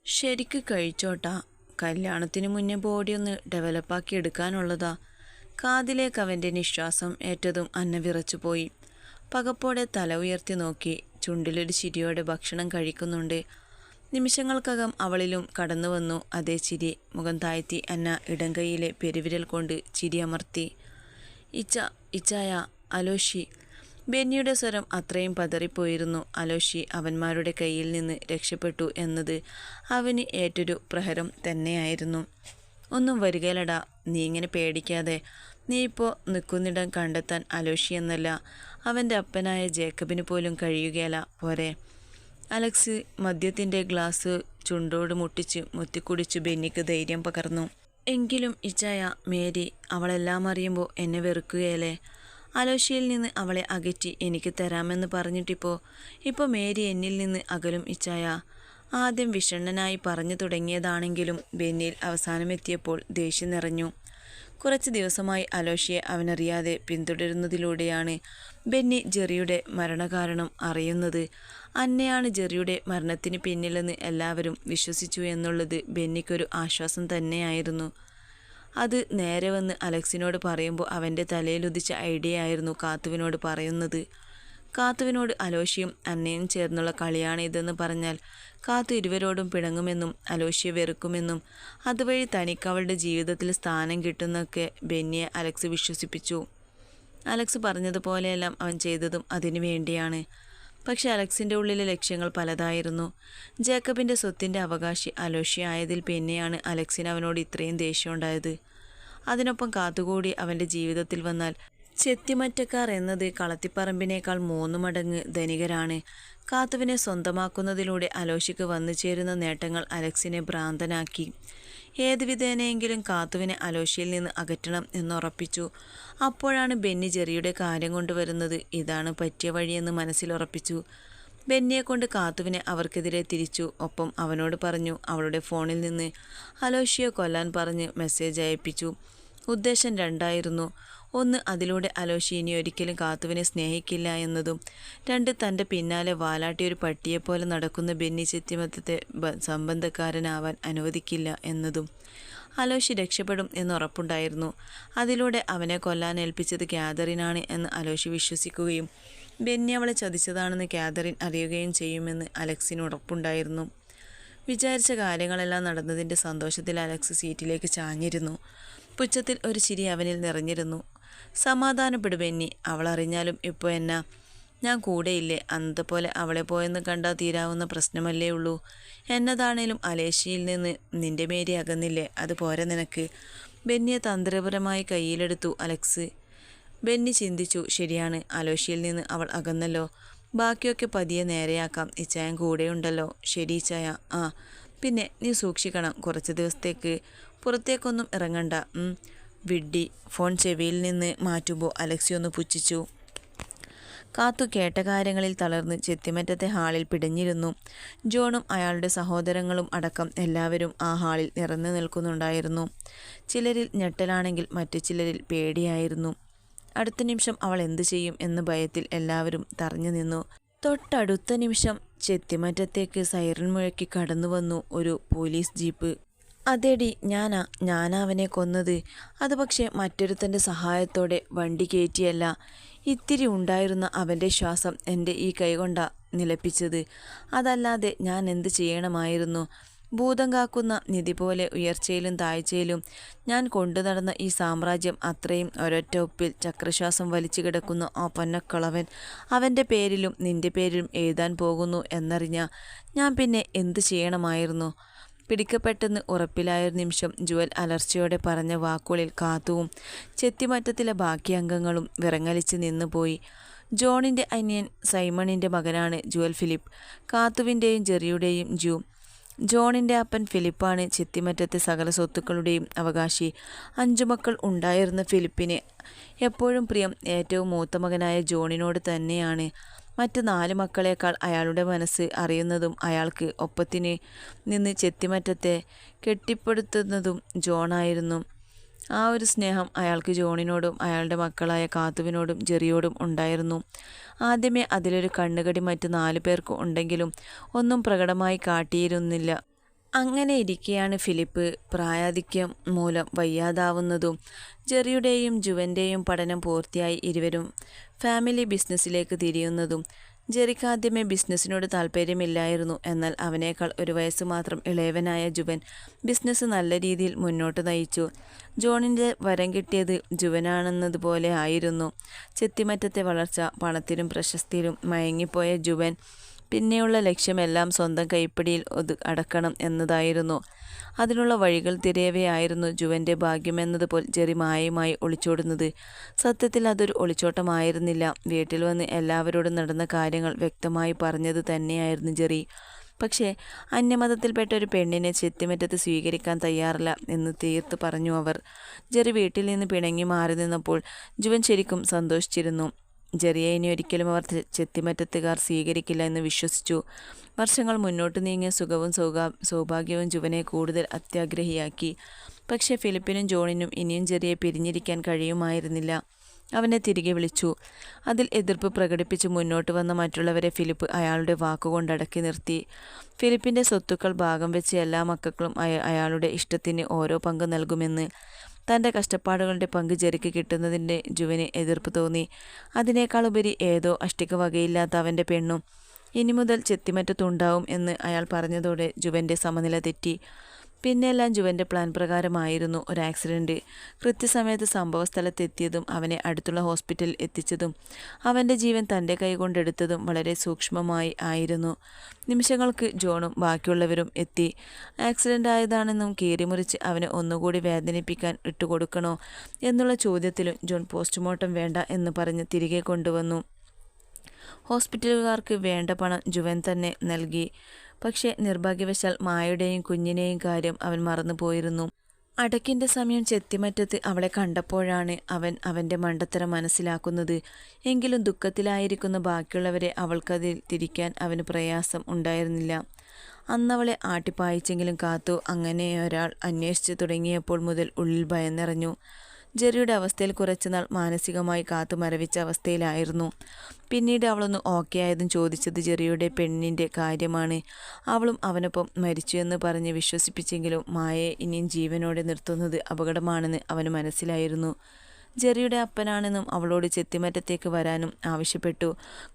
ശരിക്ക് കഴിച്ചോട്ടാ. കല്യാണത്തിന് മുന്നേ ബോഡി ഒന്ന് ഡെവലപ്പാക്കി എടുക്കാനുള്ളതാ. കാതിലേക്ക് അവൻ്റെ നിശ്വാസം ഏറ്റതും അന്ന വിറച്ചുപോയി. പകപ്പോടെ തല ഉയർത്തി നോക്കി. ചുണ്ടിലൊരു ചിരിയോടെ ഭക്ഷണം കഴിക്കുന്നുണ്ട്. നിമിഷങ്ങൾക്കകം അവളിലും കടന്നു വന്നു അതേ ചിരി. മുഖം താഴ്ത്തി അന്ന ഇടംകൈയിലെ പെരുവിരൽ കൊണ്ട് ചിരി അമർത്തി. ഇച്ചായ, അലോഷി. ബെന്നിയുടെ സ്വരം അത്രയും പതറിപ്പോയിരുന്നു. അലോഷി അവന്മാരുടെ കയ്യിൽ നിന്ന് രക്ഷപ്പെട്ടു എന്നത് അവന് ഏറ്റൊരു പ്രഹരം തന്നെയായിരുന്നു. ഒന്നും വരികയിലടാ, നീ ഇങ്ങനെ പേടിക്കാതെ. നീ ഇപ്പോൾ നിൽക്കുന്നിടം കണ്ടെത്താൻ അലോഷി എന്നല്ല, അവൻ്റെ അപ്പനായ ജേക്കബിന് പോലും കഴിയുകയില്ല. പോരെ? അലക്സ് മദ്യത്തിൻ്റെ ഗ്ലാസ് ചുണ്ടോട് മുട്ടിച്ച് മുത്തിക്കുടിച്ചു ബെന്നിക്ക് ധൈര്യം പകർന്നു. എങ്കിലും ഇച്ചായ, മേരി അവളെല്ലാം അറിയുമ്പോൾ എന്നെ വെറുക്കുകയല്ലേ? അലോഷിയിൽ നിന്ന് അവളെ അകറ്റി എനിക്ക് തരാമെന്ന് പറഞ്ഞിട്ടിപ്പോൾ മേരി എന്നിൽ നിന്ന് അകലും ഇച്ചായ. ആദ്യം വിഷണ്ണനായി പറഞ്ഞു തുടങ്ങിയതാണെങ്കിലും ബെന്നിയിൽ അവസാനമെത്തിയപ്പോൾ ദേഷ്യം നിറഞ്ഞു. കുറച്ച് ദിവസമായി അലോഷിയെ അവനറിയാതെ പിന്തുടരുന്നതിലൂടെയാണ് ബെന്നി ജെറിയുടെ മരണകാരണം അറിയുന്നത്. അന്നയാണ് ജെറിയുടെ മരണത്തിന് പിന്നിലെന്ന് എല്ലാവരും വിശ്വസിച്ചു എന്നുള്ളത് ബെന്നിക്കൊരു ആശ്വാസം തന്നെയായിരുന്നു. അത് നേരെ വന്ന് അലക്സിനോട് പറയുമ്പോൾ അവൻ്റെ തലയിലുദിച്ച ഐഡിയ ആയിരുന്നു കാത്തുവിനോട് പറയുന്നത്. കാത്തുവിനോട് അലോഷിയും അന്നയും ചേർന്നുള്ള കളിയാണ് ഇതെന്ന് പറഞ്ഞാൽ കാത്തു ഇരുവരോടും പിണങ്ങുമെന്നും അലോഷിയെ വെറുക്കുമെന്നും അതുവഴി തനിക്ക് അവളുടെ ജീവിതത്തിൽ സ്ഥാനം കിട്ടുന്നൊക്കെ ബെന്നിയെ അലക്സ് വിശ്വസിപ്പിച്ചു. അലക്സ് പറഞ്ഞതുപോലെയെല്ലാം അവൻ ചെയ്തതും അതിനു വേണ്ടിയാണ്. പക്ഷെ അലക്സിൻ്റെ ഉള്ളിലെ ലക്ഷ്യങ്ങൾ പലതായിരുന്നു. ജേക്കബിൻ്റെ സ്വത്തിൻ്റെ അവകാശി അലോഷി ആയതിൽ പിന്നെയാണ് അലക്സിന് അവനോട് ഇത്രയും ദേഷ്യമുണ്ടായത്. അതിനൊപ്പം കാത്തുകൂടി അവൻ്റെ ജീവിതത്തിൽ വന്നാൽ ചെത്തിമറ്റക്കാർ എന്നത് കളത്തിപ്പറമ്പിനേക്കാൾ 3 മടങ്ങ് ധനികരാണ്. കാത്തുവിനെ സ്വന്തമാക്കുന്നതിലൂടെ അലോഷിക്ക് വന്നു ചേരുന്ന നേട്ടങ്ങൾ അലക്സിനെ ഭ്രാന്തനാക്കി. ഏത് വിധേനയെങ്കിലും കാത്തുവിനെ അലോഷിയിൽ നിന്ന് അകറ്റണം എന്നുറപ്പിച്ചു. അപ്പോഴാണ് ബെന്നി ജെറിയുടെ കാര്യം കൊണ്ടുവരുന്നത്. ഇതാണ് പറ്റിയ വഴിയെന്ന് മനസ്സിലുറപ്പിച്ചു. ബെന്നിയെ കൊണ്ട് കാത്തുവിനെ അവർക്കെതിരെ തിരിച്ചു. ഒപ്പം അവനോട് പറഞ്ഞു അവളുടെ ഫോണിൽ നിന്ന് അലോഷിയെ കൊല്ലാൻ പറഞ്ഞ് മെസ്സേജ് അയപ്പിച്ചു. ഉദ്ദേശം രണ്ടായിരുന്നു. ഒന്ന്, അതിലൂടെ അലോഷി ഇനി ഒരിക്കലും കാത്തുവിനെ സ്നേഹിക്കില്ല എന്നതും. 2, തൻ്റെ പിന്നാലെ വാലാട്ടിയൊരു പട്ടിയെപ്പോലെ നടക്കുന്ന ബെന്നി ചെത്തിമത്തത്തെ സംബന്ധക്കാരനാവാൻ അനുവദിക്കില്ല എന്നതും. അലോഷി രക്ഷപ്പെടും എന്നുറപ്പുണ്ടായിരുന്നു. അതിലൂടെ അവനെ കൊല്ലാൻ ഏൽപ്പിച്ചത് കാതറിനാണ് എന്ന് അലോഷി വിശ്വസിക്കുകയും ബെന്നി അവളെ ചതിച്ചതാണെന്ന് കാതറിൻ അറിയുകയും ചെയ്യുമെന്ന് അലക്സിന് ഉറപ്പുണ്ടായിരുന്നു. വിചാരിച്ച കാര്യങ്ങളെല്ലാം നടന്നതിൻ്റെ സന്തോഷത്തിൽ അലക്സ് സീറ്റിലേക്ക് ചാഞ്ഞിരുന്നു. പുച്ഛത്തിൽ ഒരു ചിരി അവനിൽ നിറഞ്ഞിരുന്നു. സമാധാനപ്പെടും ബെന്നി, അവൾ അറിഞ്ഞാലും ഇപ്പോൾ എന്നാ, ഞാൻ കൂടെയില്ലേ. അന്നത്തെ പോലെ അവളെ പോയെന്ന് കണ്ടാൽ തീരാവുന്ന പ്രശ്നമല്ലേ ഉള്ളൂ. എന്നതാണേലും അലേഷ്യയിൽ നിന്ന് നിന്റെ മേരി അകന്നില്ലേ, അത് പോരെ നിനക്ക്? ബെന്നിയെ തന്ത്രപരമായി കയ്യിലെടുത്തു അലക്സ്. ബെന്നി ചിന്തിച്ചു, ശരിയാണ്, അലോഷ്യയിൽ നിന്ന് അവൾ അകന്നല്ലോ. ബാക്കിയൊക്കെ പതിയെ നേരെയാക്കാം. ഇച്ചായൻ കൂടെയുണ്ടല്ലോ. ശരി ഇച്ചായ. ആ പിന്നെ നീ സൂക്ഷിക്കണം. കുറച്ച് ദിവസത്തേക്ക് പുറത്തേക്കൊന്നും ഇറങ്ങണ്ട. വിഡ്ഡി. ഫോൺ ചെവിയിൽ നിന്ന് മാറ്റുമ്പോൾ അലക്സി ഒന്ന് പുച്ഛിച്ചു. കാത്തു കേട്ട കാര്യങ്ങളിൽ തളർന്ന് ചെത്തിമറ്റത്തെ ഹാളിൽ പിടഞ്ഞിരുന്നു. ജോണും അയാളുടെ സഹോദരങ്ങളും അടക്കം എല്ലാവരും ആ ഹാളിൽ നിറഞ്ഞു നിൽക്കുന്നുണ്ടായിരുന്നു. ചിലരിൽ ഞെട്ടലാണെങ്കിൽ മറ്റു ചിലരിൽ പേടിയായിരുന്നു. അടുത്ത നിമിഷം അവൾ എന്തു ചെയ്യും എന്ന ഭയത്തിൽ എല്ലാവരും തറഞ്ഞു നിന്നു. തൊട്ടടുത്ത നിമിഷം ചെത്തിമറ്റത്തേക്ക് സൈറൻ മുഴക്കി കടന്നു വന്നു ഒരു പോലീസ് ജീപ്പ്. അതേടി, ഞാനാ അവനെ കൊന്നത്. അത് പക്ഷേ മറ്റൊരുത്തൻ്റെ സഹായത്തോടെ വണ്ടി കയറ്റിയല്ല. ഇത്തിരി ഉണ്ടായിരുന്ന അവൻ്റെ ശ്വാസം എൻ്റെ ഈ കൈകൊണ്ടാ നിലപ്പിച്ചത്. അതല്ലാതെ ഞാൻ എന്ത് ചെയ്യണമായിരുന്നു? ഭൂതം കാക്കുന്ന നിധി പോലെ ഉയർച്ചയിലും താഴ്ചയിലും ഞാൻ കൊണ്ടു നടന്ന ഈ സാമ്രാജ്യം അത്രയും ഒരൊറ്റ ഒപ്പിൽ ചക്രശ്വാസം വലിച്ചു കിടക്കുന്ന ആ പൊന്നക്കളവൻ അവൻ്റെ പേരിലും നിന്റെ പേരിലും എഴുതാൻ പോകുന്നു എന്നറിഞ്ഞ ഞാൻ പിന്നെ എന്ത് ചെയ്യണമായിരുന്നു? പിടിക്കപ്പെട്ടെന്ന് ഉറപ്പിലായൊരു നിമിഷം ജുവൽ അലർച്ചയോടെ പറഞ്ഞ വാക്കുകളിൽ കാത്തുവും ചെത്തിമറ്റത്തിലെ ബാക്കി അംഗങ്ങളും വിറങ്ങലിച്ച് നിന്നുപോയി. ജോണിൻ്റെ അനിയൻ സൈമണിൻ്റെ മകനാണ് ജുവൽ ഫിലിപ്പ്, കാത്തുവിൻ്റെയും ജെറിയുടെയും ജൂ. ജോണിൻ്റെ അപ്പൻ ഫിലിപ്പാണ് ചെത്തിമറ്റത്തെ സകല സ്വത്തുക്കളുടെയും അവകാശി. 5 മക്കൾ ഉണ്ടായിരുന്ന ഫിലിപ്പിന് എപ്പോഴും പ്രിയം ഏറ്റവും മൂത്ത മകനായ ജോണിനോട് തന്നെയാണ്. മറ്റ് 4 മക്കളേക്കാൾ അയാളുടെ മനസ്സ് അറിയുന്നതും അയാൾക്ക് ഒപ്പത്തിന് നിന്ന് ചെത്തിമറ്റത്തെ കെട്ടിപ്പടുത്തുന്നതും ജോണായിരുന്നു. ആ ഒരു സ്നേഹം അയാൾക്ക് ജോണിനോടും അയാളുടെ മക്കളായ കാത്തുവിനോടും ജെറിയോടും ഉണ്ടായിരുന്നു. ആദ്യമേ അതിലൊരു കണ്ണുകടി മറ്റ് 4 പേർക്ക് ഉണ്ടെങ്കിലും ഒന്നും പ്രകടമായി കാട്ടിയിരുന്നില്ല. അങ്ങനെ ഇരിക്കെയാണ് ഫിലിപ്പ് പ്രായാധിക്യം മൂലം വയ്യാതാവുന്നതും. ജെറിയുടെയും ജുവൻ്റെയും പഠനം പൂർത്തിയായി ഇരുവരും ഫാമിലി ബിസിനസ്സിലേക്ക് തിരിയുന്നതും. ജെറിക്ക് ആദ്യമേ ബിസിനസ്സിനോട് താല്പര്യമില്ലായിരുന്നു. എന്നാൽ അവനേക്കാൾ ഒരു വയസ്സ് മാത്രം ഇളയവനായ ജുവൻ ബിസിനസ് നല്ല രീതിയിൽ മുന്നോട്ട് നയിച്ചു. ജോണിൻ്റെ വരം കിട്ടിയത് ജുവനാണെന്നതുപോലെ ആയിരുന്നു. ചെത്തിമറ്റത്തെ വളർച്ച. പണത്തിലും പ്രശസ്തിയിലും മയങ്ങിപ്പോയ ജുവൻ പിന്നെയുള്ള ലക്ഷ്യമെല്ലാം സ്വന്തം കൈപ്പിടിയിൽ അടക്കണം എന്നതായിരുന്നു. അതിനുള്ള വഴികൾ തിരയവെയായിരുന്നു ജുവൻ്റെ ഭാഗ്യമെന്നതുപോലെ ജെറി മായയുമായി ഒളിച്ചോടുന്നത്. സത്യത്തിൽ അതൊരു ഒളിച്ചോട്ടമായിരുന്നില്ല. വീട്ടിൽ വന്ന് എല്ലാവരോടും നടന്ന കാര്യങ്ങൾ വ്യക്തമായി പറഞ്ഞത് തന്നെയായിരുന്നു ജെറി. പക്ഷേ അന്യമതത്തിൽപ്പെട്ട ഒരു പെണ്ണിനെ ചെത്തിമറ്റത്ത് സ്വീകരിക്കാൻ തയ്യാറല്ല എന്ന് തീർത്ത് പറഞ്ഞു അവർ. ജെറി വീട്ടിൽ നിന്ന് പിണങ്ങി മാറി നിന്നപ്പോൾ ജുവൻ ശരിക്കും സന്തോഷിച്ചിരുന്നു. ജെറിയെ ഇനി ഒരിക്കലും അവർ ചെത്തിമറ്റത്തുകാർ സ്വീകരിക്കില്ല എന്ന് വിശ്വസിച്ചു. വർഷങ്ങൾ മുന്നോട്ട് നീങ്ങിയ സുഖവും സൗഭാഗ്യവും ജുവനെ കൂടുതൽ അത്യാഗ്രഹിയാക്കി. പക്ഷേ ഫിലിപ്പിനും ജോണിനും ഇനിയും ജെറിയെ പിരിഞ്ഞിരിക്കാൻ കഴിയുമായിരുന്നില്ല. അവനെ തിരികെ വിളിച്ചു. അതിൽ എതിർപ്പ് പ്രകടിപ്പിച്ച് മുന്നോട്ട് വന്ന മറ്റുള്ളവരെ ഫിലിപ്പ് അയാളുടെ വാക്കുകൊണ്ടടക്കി നിർത്തി. ഫിലിപ്പിൻ്റെ സ്വത്തുക്കൾ ഭാഗം വെച്ച് എല്ലാ മക്കൾക്കും അയാളുടെ ഇഷ്ടത്തിന് ഓരോ പങ്ക് നൽകുമെന്ന്. തൻ്റെ കഷ്ടപ്പാടുകളുടെ പങ്ക് ജെറിക്ക് കിട്ടുന്നതിൻ്റെ ജുവന് എതിർപ്പ് തോന്നി. അതിനേക്കാളുപരി ഏതോ അഷ്ടിക വകയില്ലാത്ത അവൻ്റെ പെണ്ണും ഇനി മുതൽ ചെത്തിമറ്റത്തുണ്ടാവും എന്ന് അയാൾ പറഞ്ഞതോടെ ജുവൻ്റെ സമനില തെറ്റി. പിന്നെല്ലാം ജുവൻ്റെ പ്ലാൻ പ്രകാരമായിരുന്നു. ഒരു ആക്സിഡൻറ്റ്. കൃത്യസമയത്ത് സംഭവസ്ഥലത്തെത്തിയതും അവനെ അടുത്തുള്ള ഹോസ്പിറ്റലിൽ എത്തിച്ചതും അവൻ്റെ ജീവൻ തൻ്റെ കൈകൊണ്ടെടുത്തതും വളരെ സൂക്ഷ്മമായി ആയിരുന്നു. നിമിഷങ്ങൾക്ക് ജോണും ബാക്കിയുള്ളവരും എത്തി. ആക്സിഡൻ്റ് ആയതാണെന്നും കീറിമുറിച്ച് അവനെ ഒന്നുകൂടി വേദനിപ്പിക്കാൻ ഇട്ടുകൊടുക്കണോ എന്നുള്ള ചോദ്യത്തിലും ജോൺ പോസ്റ്റ്മോർട്ടം വേണ്ട എന്ന് പറഞ്ഞ് തിരികെ കൊണ്ടുവന്നു. ഹോസ്പിറ്റലുകാർക്ക് വേണ്ട പണം ജുവൻ തന്നെ നൽകി. പക്ഷേ നിർഭാഗ്യവശാൽ മായയുടെയും കുഞ്ഞിനെയും കാര്യം അവൻ മറന്നു പോയിരുന്നു. അടക്കിൻ്റെ സമയം ചെത്തിമറ്റത്ത് അവളെ കണ്ടപ്പോഴാണ് അവൻ അവൻ്റെ മണ്ടത്തരം മനസ്സിലാക്കുന്നത്. എങ്കിലും ദുഃഖത്തിലായിരിക്കുന്ന ബാക്കിയുള്ളവരെ അവൾക്കതിൽ തിരിക്കാൻ അവന് പ്രയാസം ഉണ്ടായിരുന്നില്ല. അന്നവളെ ആട്ടിപ്പായിച്ചെങ്കിലും കാത്തു. അങ്ങനെ ഒരാൾ അന്വേഷിച്ചു തുടങ്ങിയപ്പോൾ മുതൽ ഉള്ളിൽ ഭയം നിറഞ്ഞു. ജെറിയുടെ അവസ്ഥയിൽ കുറച്ചുനാൾ മാനസികമായി കാത്തു മരവിച്ച അവസ്ഥയിലായിരുന്നു. പിന്നീട് അവളൊന്ന് ഓക്കെ ആയതും ചോദിച്ചത് ജെറിയുടെ പെണ്ണിൻ്റെ കാര്യമാണ്. അവളും അവനൊപ്പം മരിച്ചു എന്ന് പറഞ്ഞ് വിശ്വസിപ്പിച്ചെങ്കിലും മായയെ ഇനിയും ജീവനോടെ നിർത്തുന്നത് അപകടമാണെന്ന് അവന് മനസ്സിലായിരുന്നു. ജെറിയുടെ അപ്പനാണെന്നും അവളോട് ചെത്തിമറ്റത്തേക്ക് വരാനും ആവശ്യപ്പെട്ടു.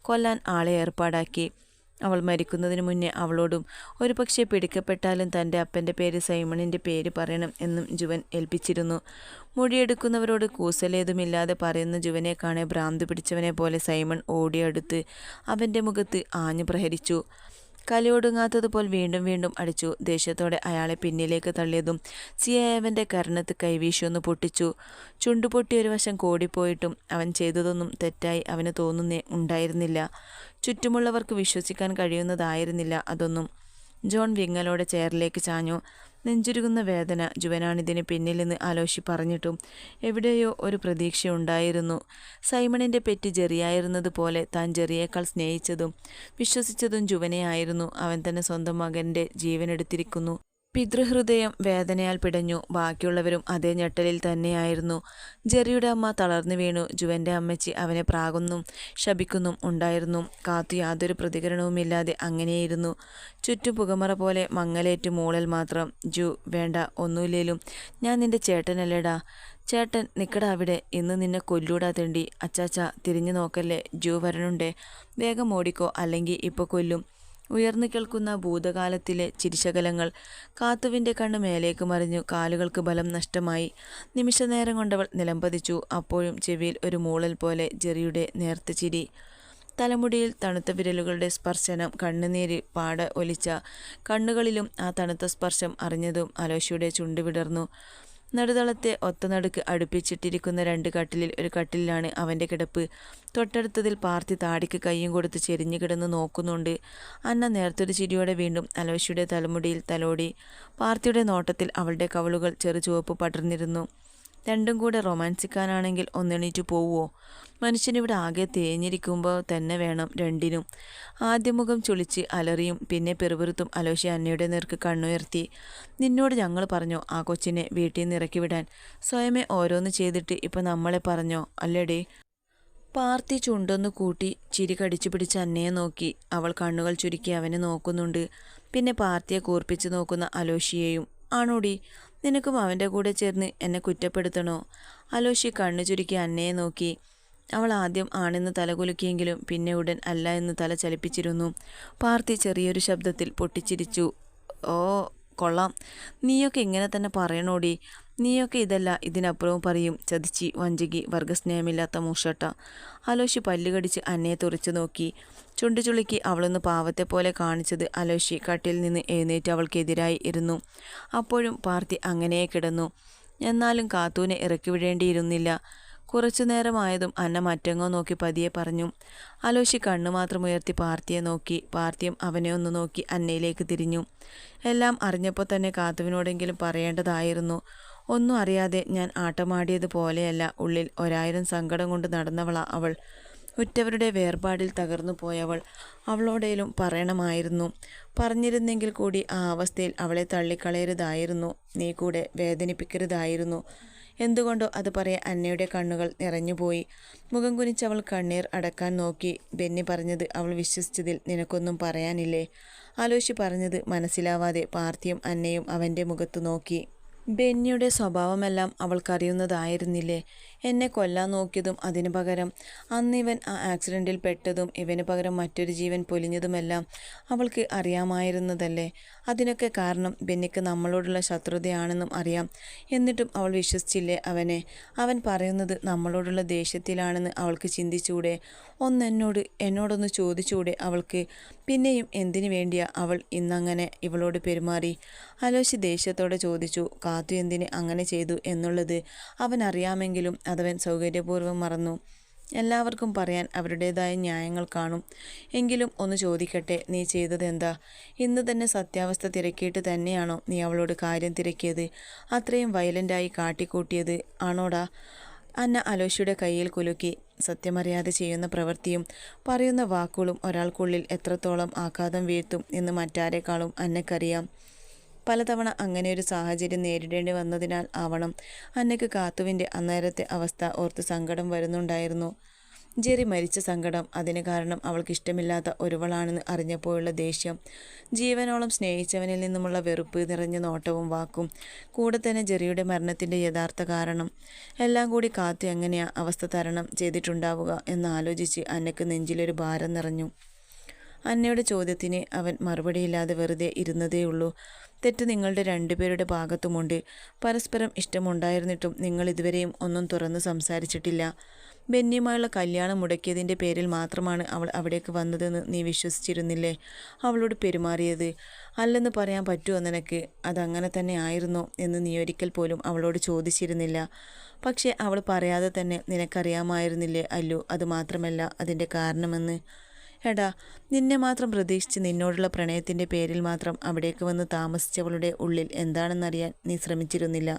കൊല്ലാൻ ആളെ ഏർപ്പാടാക്കി. അവൾ മരിക്കുന്നതിന് മുന്നേ അവളോടും ഒരുപക്ഷെ പിടിക്കപ്പെട്ടാലും തൻ്റെ അപ്പൻ്റെ പേര് സൈമണിൻ്റെ പേര് പറയണം എന്നും ജുവൻ ഏൽപ്പിച്ചിരുന്നു. മൊഴിയെടുക്കുന്നവരോട് കൂസലേതുമില്ലാതെ പറയുന്ന ജുവനെ കാണെ ഭ്രാന്ത് പിടിച്ചവനെ പോലെ സൈമൺ ഓടിയടുത്ത് അവൻ്റെ മുഖത്ത് ആഞ്ഞു പ്രഹരിച്ചു. കലിയൊടുങ്ങാത്തതുപോലെ വീണ്ടും വീണ്ടും അടിച്ചു. ദേഷ്യത്തോടെ അയാളെ പിന്നിലേക്ക് തള്ളിയതും സിയായവൻ്റെ കരണത്ത് കൈവീശിയൊന്ന് പൊട്ടിച്ചു. ചുണ്ടുപൊട്ടി ഒരു വശം കോടിപ്പോയിട്ടും അവൻ ചെയ്തതൊന്നും തെറ്റായി അവന് തോന്നുന്നേ ഉണ്ടായിരുന്നില്ല. ചുറ്റുമുള്ളവർക്ക് വിശ്വസിക്കാൻ കഴിയുന്നതായിരുന്നില്ല അതൊന്നും. ജോൺ വിങ്ങലോടെ ചെയറിലേക്ക് ചാഞ്ഞു. നെഞ്ചുരുകുന്ന വേദന. ജുവനാണിതിന് പിന്നിൽ നിന്ന് ആലോചിച്ച് പറഞ്ഞിട്ടും എവിടെയോ ഒരു പ്രതീക്ഷയുണ്ടായിരുന്നു. സൈമണിൻ്റെ പെറ്റ് ജെറിയായിരുന്നതുപോലെ താൻ ജെറിയേക്കാൾ സ്നേഹിച്ചതും വിശ്വസിച്ചതും ജുവനെയായിരുന്നു. അവൻ തന്നെ സ്വന്തം മകൻ്റെ ജീവനെടുത്തിരിക്കുന്നു. പിതൃഹൃദയം വേദനയാൽ പിടഞ്ഞു. ബാക്കിയുള്ളവരും അതേ ഞെട്ടലിൽ തന്നെയായിരുന്നു. ജെറിയുടെ അമ്മ തളർന്നു വീണു. ജുവൻ്റെ അമ്മച്ചി അവനെ പ്രാകുന്നും ശപിക്കുന്നും ഉണ്ടായിരുന്നു. കാത്തു യാതൊരു പ്രതികരണവുമില്ലാതെ അങ്ങനെയിരുന്നു. ചുറ്റും പുകമറ പോലെ മങ്ങലേറ്റ് മൂളൽ മാത്രം. വേണ്ട, ഒന്നുമില്ലേലും ഞാൻ നിൻ്റെ ചേട്ടനല്ലേടാ. ചേട്ടൻ നിക്കടാ അവിടെ. ഇന്ന് നിന്നെ കൊല്ലൂടാ തെണ്ടി. അച്ചാച്ച തിരിഞ്ഞു നോക്കല്ലേ, വരണുണ്ടേ. വേഗം ഓടിക്കോ, അല്ലെങ്കിൽ ഇപ്പോൾ കൊല്ലും. ഉയർന്നു കേൾക്കുന്ന ഭൂതകാലത്തിലെ ചിരിശകലങ്ങൾ. കാത്തുവിൻ്റെ കണ്ണ് മേലേക്ക് മറിഞ്ഞു. കാലുകൾക്ക് ബലം നഷ്ടമായി. നിമിഷനേരം കൊണ്ടവൾ നിലംപതിച്ചു. അപ്പോഴും ചെവിയിൽ ഒരു മൂളൽ പോലെ ജെറിയുടെ നേർത്ത ചിരി. തലമുടിയിൽ തണുത്ത വിരലുകളുടെ സ്പർശനം. കണ്ണുനീര് പാട ഒലിച്ച കണ്ണുകളിലും ആ തണുത്ത സ്പർശം അറിഞ്ഞതും അലോഷയുടെ ചുണ്ട് വിടർന്നു. നടുതളത്തെ ഒത്തനടുക്ക് അടുപ്പിച്ചിട്ടിരിക്കുന്ന 2 കട്ടിലിൽ ഒരു കട്ടിലാണ് അവൻ്റെ കിടപ്പ്. തൊട്ടടുത്തതിൽ പാർത്തി താടിക്ക് കയ്യും കൊടുത്ത് ചെരിഞ്ഞു കിടന്ന് നോക്കുന്നുണ്ട്. അന്ന നേർത്തൊരു ചിരിയോടെ വീണ്ടും അലോഷയുടെ തലമുടിയിൽ തലോടി. പാർത്തിയുടെ നോട്ടത്തിൽ അവളുടെ കവളുകൾ ചെറു ചുവപ്പ് പടർന്നിരുന്നു. രണ്ടും കൂടെ റൊമാൻസിക്കാനാണെങ്കിൽ ഒന്നെണീറ്റു പോവോ? മനുഷ്യനിവിടെ ആകെ തേഞ്ഞിരിക്കുമ്പോൾ തന്നെ വേണം രണ്ടിനും. ആദ്യം മുഖം ചുളിച്ച് അലറിയും പിന്നെ പെറുപെറുത്തും അലോഷി അന്നയുടെ നേർക്ക് കണ്ണുയർത്തി. നിന്നോട് ഞങ്ങൾ പറഞ്ഞോ ആ കൊച്ചിനെ വീട്ടിൽ നിന്ന് ഇറക്കി വിടാൻ? സ്വയമേ ഓരോന്ന് ചെയ്തിട്ട് ഇപ്പം നമ്മളെ പറഞ്ഞോ? അല്ലേടേ. പാർത്തി ചുണ്ടൊന്നു കൂട്ടി ചിരി കടിച്ചു പിടിച്ച് അന്നയെ നോക്കി. അവൾ കണ്ണുകൾ ചുരുക്കി അവനെ നോക്കുന്നുണ്ട്. പിന്നെ പാർത്തിയെ കൂർപ്പിച്ച് നോക്കുന്ന അലോഷിയെയും. ആണോടി, നിനക്കും അവൻ്റെ കൂടെ ചേർന്ന് എന്നെ കുറ്റപ്പെടുത്തണോ? അലോഷി കണ്ണു ചുരുക്കി അന്നയെ നോക്കി. അവൾ ആദ്യം ആണെന്ന് തലകുലുക്കിയെങ്കിലും പിന്നെ ഉടൻ അല്ല എന്ന് തല ചലിപ്പിച്ചിരുന്നു. പാർത്തി ചെറിയൊരു ശബ്ദത്തിൽ പൊട്ടിച്ചിരിച്ചു. ഓ കൊള്ളാം, നീയൊക്കെ ഇങ്ങനെ തന്നെ പറയണോടി. നീയൊക്കെ ഇതല്ല ഇതിനപ്പുറവും പറയും. ചതിച്ചി, വഞ്ചകി, വർഗസ്നേഹമില്ലാത്ത മൂഷട്ട. അലോഷി പല്ലുകടിച്ച് അന്നയെ തുറച്ചു നോക്കി. ചുണ്ടു ചുളുക്കി അവളൊന്ന് പാവത്തെ പോലെ കാണിച്ചത് അലോഷി കട്ടിൽ നിന്ന് എഴുന്നേറ്റ് അവൾക്കെതിരായി ഇരുന്നു. അപ്പോഴും പാർത്തി അങ്ങനെ കിടന്നു. എന്നാലും കാത്തൂനെ ഇറക്കി വിടേണ്ടിയിരുന്നില്ല. കുറച്ചു നേരമായതും അന്ന മറ്റെങ്ങോ നോക്കി പതിയെ പറഞ്ഞു. അലോഷി കണ്ണു മാത്രം ഉയർത്തി പാർത്തിയെ നോക്കി. പാർത്തിയും അവനെ ഒന്ന് നോക്കി അന്നയിലേക്ക് തിരിഞ്ഞു. എല്ലാം അറിഞ്ഞപ്പോൾ തന്നെ കാത്തുവിനോടെങ്കിലും പറയേണ്ടതായിരുന്നു. ഒന്നും അറിയാതെ ഞാൻ ആട്ടമാടിയത് പോലെയല്ല. ഉള്ളിൽ 1000 സങ്കടം കൊണ്ട് നടന്നവളാ അവൾ. ഉറ്റവരുടെ വേർപാടിൽ തകർന്നു പോയവൾ. അവളോടേലും പറയണമായിരുന്നു. പറഞ്ഞിരുന്നെങ്കിൽ കൂടി ആ അവസ്ഥയിൽ അവളെ തള്ളിക്കളയരുതായിരുന്നു. നീ കൂടെ വേദനിപ്പിക്കരുതായിരുന്നു. എന്തുകൊണ്ടോ അത് പറയാൻ അന്നയുടെ കണ്ണുകൾ നിറഞ്ഞുപോയി. മുഖം കുനിച്ചവൾ കണ്ണീർ അടക്കാൻ നോക്കി. ബെന്നി പറഞ്ഞത് അവൾ വിശ്വസിച്ചതിൽ നിനക്കൊന്നും പറയാനില്ലേ? അലോഷി പറഞ്ഞത് മനസ്സിലാവാതെ പാർത്തിയും അന്നയും അവൻ്റെ മുഖത്ത് നോക്കി. ബെന്നിയുടെ സ്വഭാവമെല്ലാം അവൾക്കറിയുന്നതായിരുന്നില്ലേ? എന്നെ കൊല്ലാൻ നോക്കിയതും അതിനു പകരം അന്നിവൻ ആ ആക്സിഡൻറ്റിൽ പെട്ടതും ഇവന് പകരം മറ്റൊരു ജീവൻ പൊലിഞ്ഞതുമെല്ലാം അവൾക്ക് അറിയാമായിരുന്നതല്ലേ? അതിനൊക്കെ കാരണം ബെന്നിക്ക് നമ്മളോടുള്ള ശത്രുതയാണെന്നും അറിയാം. എന്നിട്ടും അവൾ വിശ്വസിച്ചില്ലേ അവനെ? അവൻ പറയുന്നത് നമ്മളോടുള്ള ദേഷ്യത്തിലാണെന്ന് അവൾക്ക് ചിന്തിച്ചൂടെ? എന്നോടൊന്ന് ചോദിച്ചൂടെ അവൾക്ക്? പിന്നെയും എന്തിനു വേണ്ടിയാ അവൾ ഇന്നങ്ങനെ ഇവളോട് പെരുമാറി? അലോഷി ദേഷ്യത്തോടെ ചോദിച്ചു. കാത്തു എന്തിന് അങ്ങനെ ചെയ്തു എന്നുള്ളത് അവൻ അറിയാമെങ്കിലും അതവൻ സൗകര്യപൂർവ്വം മറന്നു. എല്ലാവർക്കും പറയാൻ അവരുടേതായ ന്യായങ്ങൾ കാണും. എങ്കിലും ഒന്ന് ചോദിക്കട്ടെ, നീ ചെയ്തതെന്താ? ഇന്ന് തന്നെ സത്യാവസ്ഥ തിരക്കിയിട്ട് തന്നെയാണോ നീ അവളോട് കാര്യം തിരക്കിയത്? അത്രയും വയലൻ്റായി കാട്ടിക്കൂട്ടിയത് ആണോടാ? അന്ന അലോഷിയുടെ കയ്യിൽ കുലുക്കി. സത്യമറിയാതെ ചെയ്യുന്ന പ്രവൃത്തിയും പറയുന്ന വാക്കുകളും ഒരാൾക്കുള്ളിൽ എത്രത്തോളം ആഘാതം വീഴ്ത്തും എന്ന് മറ്റാരെക്കാളും അന്നയ്ക്കറിയാം. പലതവണ അങ്ങനെയൊരു സാഹചര്യം നേരിടേണ്ടി വന്നതിനാൽ ആവണം അന്നയ്ക്ക് കാത്തുവിൻ്റെ അന്നേരത്തെ അവസ്ഥ ഓർത്ത് സങ്കടം വരുന്നുണ്ടായിരുന്നു. ജെറി മരിച്ച സങ്കടം, അതിന് കാരണം അവൾക്കിഷ്ടമില്ലാത്ത ഒരുവളാണെന്ന് അറിഞ്ഞപ്പോഴുള്ള ദേഷ്യം, ജീവനോളം സ്നേഹിച്ചവനിൽ നിന്നുമുള്ള വെറുപ്പ് നിറഞ്ഞ നോട്ടവും വാക്കും, കൂടെ തന്നെ ജെറിയുടെ മരണത്തിൻ്റെ യഥാർത്ഥ കാരണം, എല്ലാം കൂടി കാത്തു എങ്ങനെയാ അവസ്ഥ തരണം ചെയ്തിട്ടുണ്ടാവുക എന്നാലോചിച്ച് അന്നയ്ക്ക് നെഞ്ചിലൊരു ഭാരം നിറഞ്ഞു. അന്നയുടെ ചോദ്യത്തിന് അവൻ മറുപടിയില്ലാതെ വെറുതെ ഇരുന്നതേയുള്ളൂ. തെറ്റ് നിങ്ങളുടെ രണ്ടുപേരുടെ ഭാഗത്തുമുണ്ട്. പരസ്പരം ഇഷ്ടമുണ്ടായിരുന്നിട്ടും നിങ്ങൾ ഇതുവരെയും ഒന്നും തുറന്ന് സംസാരിച്ചിട്ടില്ല. ബെന്നിയുമായുള്ള കല്യാണം മുടക്കിയതിൻ്റെ പേരിൽ മാത്രമാണ് അവൾ അവിടേക്ക് വന്നതെന്ന് നീ വിശ്വസിച്ചിരുന്നില്ലേ? അവളോട് പെരുമാറിയത് അല്ലെന്ന് പറയാൻ പറ്റുമോ നിനക്ക്? അതങ്ങനെ തന്നെ ആയിരുന്നോ എന്ന് നീ ഒരിക്കൽ പോലും അവളോട് ചോദിച്ചിരുന്നില്ല. പക്ഷേ അവൾ പറയാതെ തന്നെ നിനക്കറിയാമായിരുന്നില്ലേ അല്ലു? അതുമാത്രമല്ല അതിൻ്റെ കാരണമെന്ന്. എടാ, നിന്നെ മാത്രം പ്രതീക്ഷിച്ച് നിന്നോടുള്ള പ്രണയത്തിൻ്റെ പേരിൽ മാത്രം അവിടേക്ക് വന്ന് താമസിച്ചവളുടെ ഉള്ളിൽ എന്താണെന്നറിയാൻ നീ ശ്രമിച്ചിരുന്നില്ല.